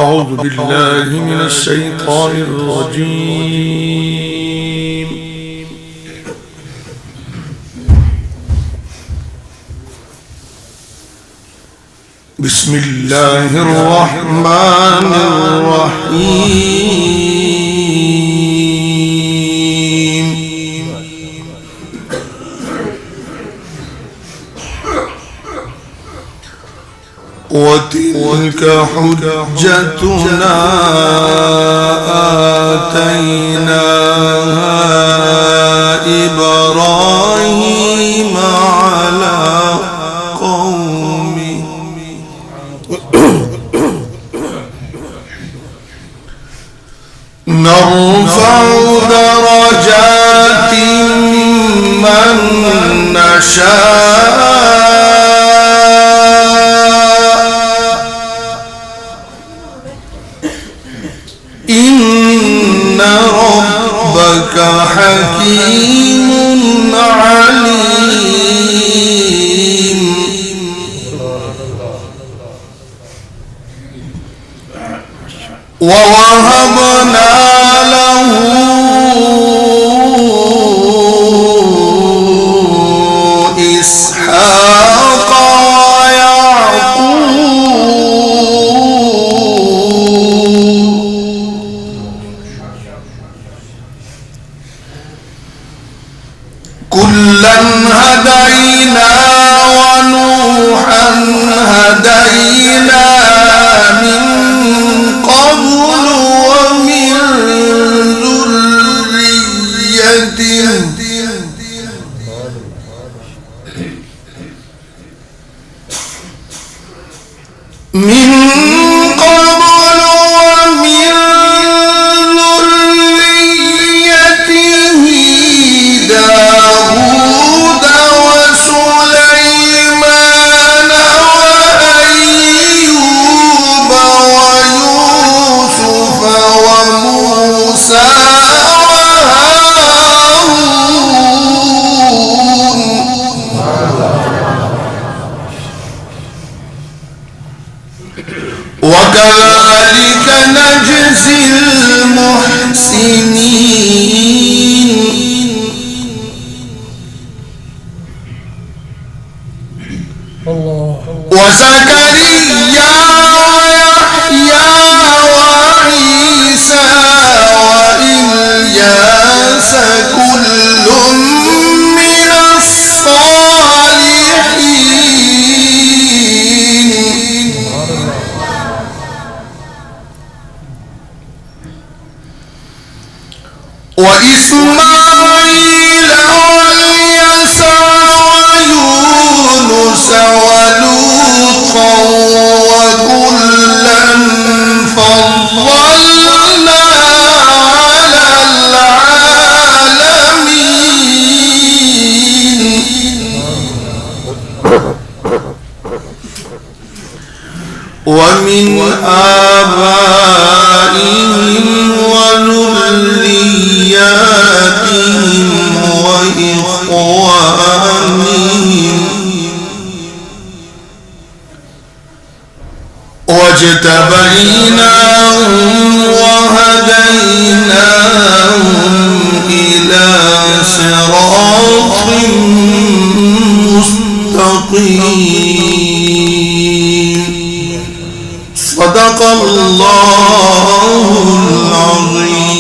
أعوذ بالله من الشيطان الرجيم. بسم الله الرحمن الرحيم. وتلك حجتنا آتيناها إبراهيم على قومه نرفع درجات من نشاء إن ربك حكيم عليم. ووهبنا له إسحاق كلا هدينا ونوحا هدينا من قبل ومن ذريته داود وسليمان وأيوب ويوسف وموسى وهارون وكذلك نجزي المحسنين. وزكريا ويحيى وعيسى وإلياس كل من الصالحين. وإسماعيل واليسع ويونس ولوطا وكلا فضلنا على العالمين. ومن آبائهم وذرياتهم وإخوانهم واجتبيناهم وهديناهم إلى صراط مستقيم. صدق الله العظيم.